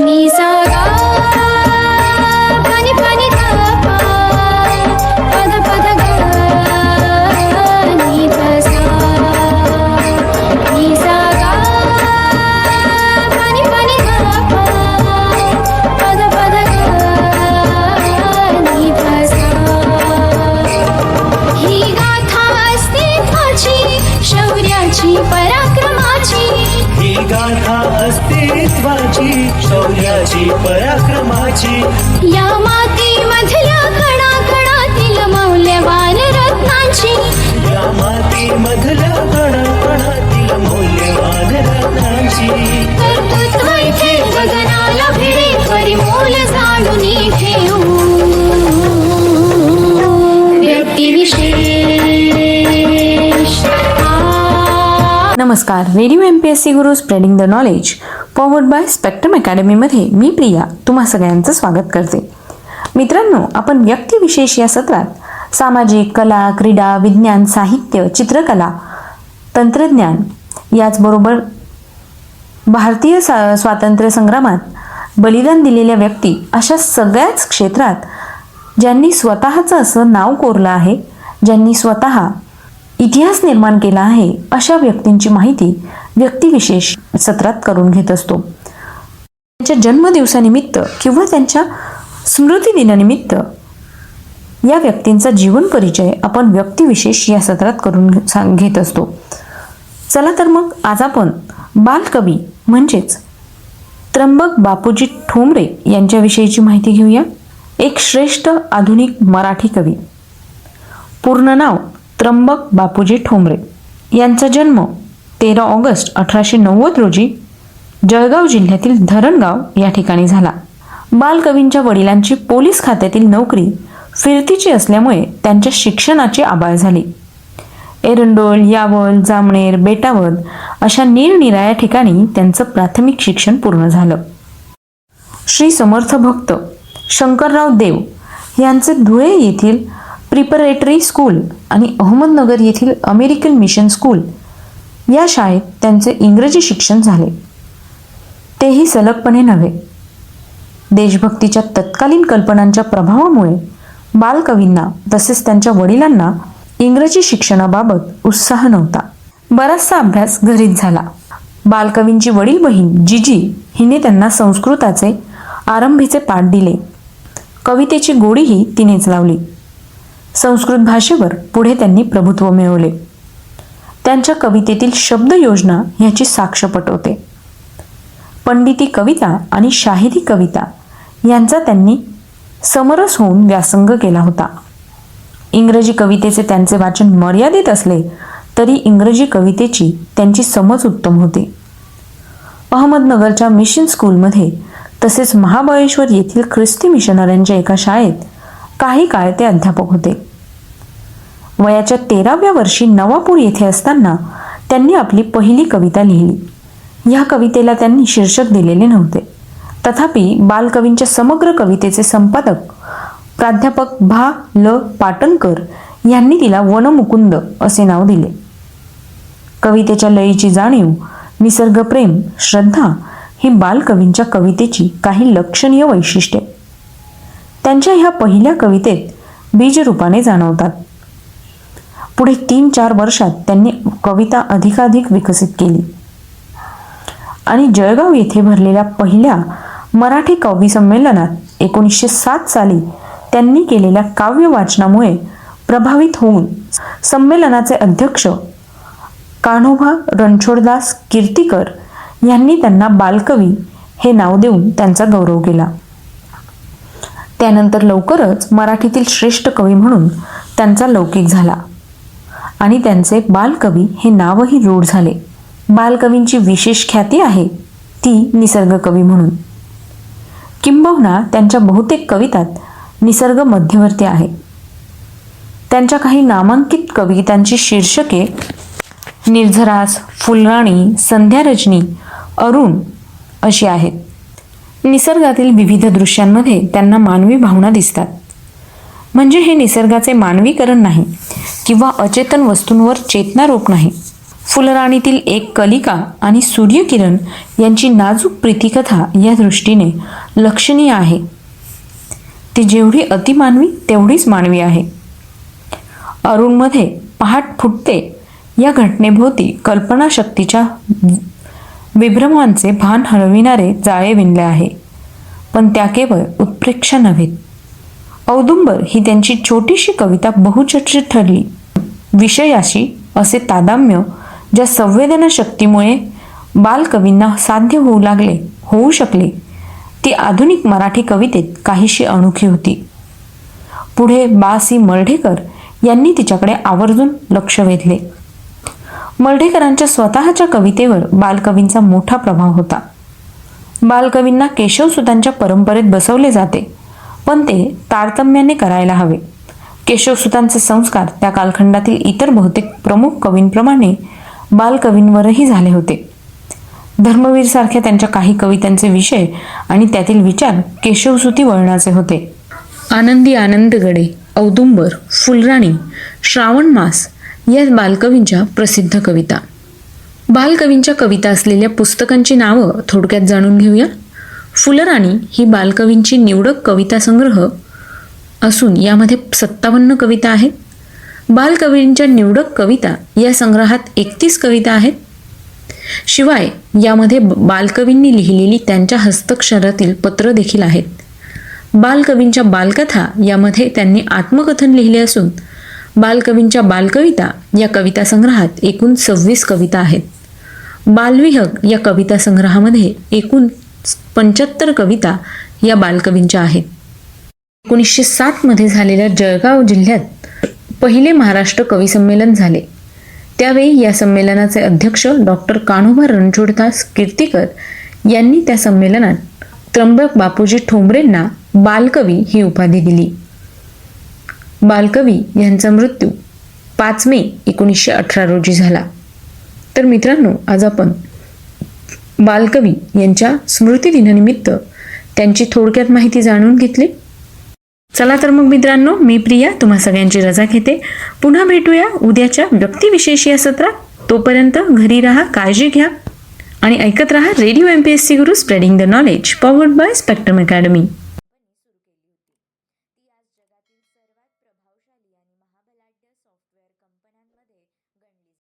नि सा गा पनि पनि धा पा पद पद गा नि ध सा नि सा गा पनि पनि धा पा पद पद गा नि ध सा ही गाथा अस्तित्वाची शौर्याची पराक्रमाची ही गाथा अस्तित्वाची शौर्याची पराक्रमाची या मातीमधल्या कणाकणातील मौल्यवान रत्नांची या मातीमधल्या कणाकणातील मौल्यवान रत्नांची कर्तृत्व इथे गगनाला भिडे परिमोल जाणून ठेवू व्यक्तिविशेष नमस्कार. Radio MPSC Guru spreading the knowledge powered by spectrum अकॅडमीमध्ये मी प्रिया तुम्हा सगळ्यांचं स्वागत करते. मित्रांनो, आपण व्यक्तिविशेष या सत्रात सामाजिक, कला, क्रीडा, विज्ञान, साहित्य, चित्रकला, तंत्रज्ञान याचबरोबर भारतीय स्वातंत्र्य संग्रामात बलिदान दिलेल्या व्यक्ती अशा सगळ्याच क्षेत्रात ज्यांनी स्वतःचं असं नाव कोरलं आहे, ज्यांनी स्वतः इतिहास निर्माण केला आहे, अशा व्यक्तींची माहिती व्यक्तिविशेष सत्रात करून घेत असतो. त्यांच्या जन्मदिवसानिमित्त किंवा त्यांच्या स्मृतिदिनानिमित्त या व्यक्तींचा जीवन परिचय आपण व्यक्तिविशेष या सत्रात करून घेत असतो. चला तर मग आज आपण बालकवी म्हणजेच त्र्यंबक बापूजी ठोंबरे यांच्याविषयीची माहिती घेऊया. एक श्रेष्ठ आधुनिक मराठी कवी. पूर्ण नाव त्र्यंबक बापूजी ठोंबरे. यांचा जन्म 13 ऑगस्ट 1890 रोजी जळगाव जिल्ह्यातील धरणगाव या ठिकाणी झाला. बालकवींच्या वडिलांची पोलीस खात्यातील नोकरी फिरतीची असल्यामुळे त्यांच्या शिक्षणाची आबाळ झाली. एरंडोल, यावल, जामनेर, बेटावद अशा निरनिराळ्या ठिकाणी त्यांचं प्राथमिक शिक्षण पूर्ण झालं. श्री समर्थ भक्त शंकरराव देव यांचे धुळे येथील प्रिपरेटरी स्कूल आणि अहमदनगर येथील अमेरिकन मिशन स्कूल या शाळेत त्यांचे इंग्रजी शिक्षण झाले, तेही सलगपणे नव्हे. देशभक्तीच्या तत्कालीन कल्पनांच्या प्रभावामुळे बालकवींना तसेच त्यांच्या वडिलांना इंग्रजी शिक्षणाबाबत उत्साह नव्हता. बराचसा अभ्यास घरीच झाला. बालकवींची वडील बहीण जिजी हिने त्यांना संस्कृताचे आरंभीचे पाठ दिले. कवितेची गोडीही तिनेच लावली. संस्कृत भाषेवर पुढे त्यांनी प्रभुत्व मिळवले. त्यांच्या कवितेतील शब्द योजना ह्याची साक्ष पटवते. पंडिती कविता आणि शाहिरी कविता यांचा त्यांनी समरस होऊन व्यासंग केला होता. इंग्रजी कवितेचे त्यांचे वाचन मर्यादित असले तरी इंग्रजी कवितेची त्यांची समज उत्तम होती. अहमदनगरच्या मिशन स्कूलमध्ये तसेच महाबळेश्वर येथील ख्रिस्ती मिशनऱ्यांच्या एका शाळेत काही काळ ते अध्यापक होते. वयाच्या 13व्या वर्षी नवापूर येथे असताना त्यांनी आपली पहिली कविता लिहिली. ह्या कवितेला त्यांनी शीर्षक दिलेले नव्हते. तथापि बालकवींच्या समग्र कवितेचे संपादक प्राध्यापक भा. ल. पाटणकर यांनी तिला वनमुकुंद असे नाव दिले. कवितेच्या लयीची जाणीव, निसर्गप्रेम, श्रद्धा ही बालकवींच्या कवितेची काही लक्षणीय वैशिष्ट्ये त्यांच्या ह्या पहिल्या कवितेत बीजरूपाने जाणवतात. पुढे 3-4 वर्षात त्यांनी कविता अधिकाधिक विकसित केली आणि जळगाव येथे भरलेल्या पहिल्या मराठी कवी संमेलनात 1907 साली त्यांनी केलेल्या काव्य वाचनामुळे प्रभावित होऊन संमेलनाचे अध्यक्ष कान्होबा रणछोडदास कीर्तीकर यांनी त्यांना बालकवी हे नाव देऊन त्यांचा गौरव केला. त्यानंतर लवकरच मराठीतील श्रेष्ठ कवी म्हणून त्यांचा लौकिक झाला आणि त्यांचे बालकवी हे नावही रूढ झाले. बालकवींची विशेष ख्याती आहे ती निसर्ग कवी म्हणून. किंबहुना त्यांच्या बहुतेक कवितांत निसर्ग मध्यवर्ती आहे. त्यांच्या काही नामांकित कवितांची शीर्षके निर्झरास, फुलराणी, संध्यारजनी, अरुण अशी आहेत. निसर्गातील विविध दृश्यांमध्ये त्यांना मानवी भावना दिसतात. म्हणजे हे निसर्गाचे मानवीकरण नाही किंवा अचेतन वस्तूंवर चेतनारोप नाही, फुलराणीतील एक कलिका आणि सूर्यकिरण यांची नाजूक प्रीतिकथा या दृष्टीने लक्षणीय आहे. ती जेवढी अतिमानवी तेवढीच मानवी आहे. अरुणमध्ये पहाट फुटते या घटनेभोवती कल्पनाशक्तीच्या विभ्रमांचे भान हलविणारे जाळे विणले आहे, पण त्या केवळ उत्प्रेक्षा नव्हेत. औदुंबर ही त्यांची छोटीशी कविता बहुचर्चित ठरली. विषयाशी असे तादात्म्य ज्या संवेदना शक्तीमुळे बालकवींना साध्य होऊ शकले ती आधुनिक मराठी कवितेत काहीशी अनोखी होती. पुढे बा.सी. मर्ढेकर यांनी तिच्याकडे आवर्जून लक्ष वेधले. मर्ढेकरांच्या स्वतःच्या कवितेवर बालकवींचा मोठा प्रभाव होता. बालकवींना केशवसुतांच्या परंपरेत बसवले जाते, पण ते तारतम्याने करायला हवे. केशवसुतांचे संस्कार त्या कालखंडातील इतर बहुतेक प्रमुख कवींप्रमाणे बालकवींवरही झाले होते. धर्मवीर सारख्या त्यांच्या काही कवितांचे विषय आणि त्यातील विचार केशवसुती वळणाचे होते. आनंदी आनंदगडे, औदुंबर, फुलराणी, श्रावण मास या बालकवींच्या प्रसिद्ध कविता. बालकवींच्या कविता असलेल्या पुस्तकांची नावं थोडक्यात जाणून घेऊया. फुलराणी ही बालकवींची निवडक कविता संग्रह असून यामध्ये 57 कविता आहेत. बालकवींच्या निवडक कविता या संग्रहात 31 कविता आहेत. शिवाय यामध्ये बालकवींनी लिहिलेली त्यांच्या हस्ताक्षरातील पत्र देखील आहेत. बालकवींच्या बालकथा यामध्ये त्यांनी आत्मकथन लिहिले असून बालकवींच्या बालकविता या कविता संग्रहात एकूण 26 कविता आहेत. बालविहग या कविता संग्रहामध्ये एकूण 75 कविता या बालकवींच्या आहेत. 1907 मध्ये झालेल्या जळगाव जिल्ह्यात पहिले महाराष्ट्र कवी संमेलन झाले. त्यावेळी या संमेलनाचे अध्यक्ष डॉक्टर कान्होबा रणछोडदास कीर्तीकर यांनी त्या संमेलनात त्र्यंबक बापूजी ठोंबरेंना बालकवी ही उपाधी दिली. बालकवी यांचा मृत्यू 5 मे 1918 रोजी झाला. तर मित्रांनो, आज आपण बालकवी यांच्या स्मृतिदिनानिमित्त त्यांची थोडक्यात माहिती जाणून घेतली. चला तर मग मित्रांनो, मी प्रिया तुम्हा सगळ्यांची रजा घेते. पुन्हा भेटूया उद्याच्या व्यक्तिविशेष या सत्रात. तोपर्यंत घरी राहा, काळजी घ्या आणि ऐकत राहा radio MPSC Guru, spreading the knowledge, powered by spectrum academy.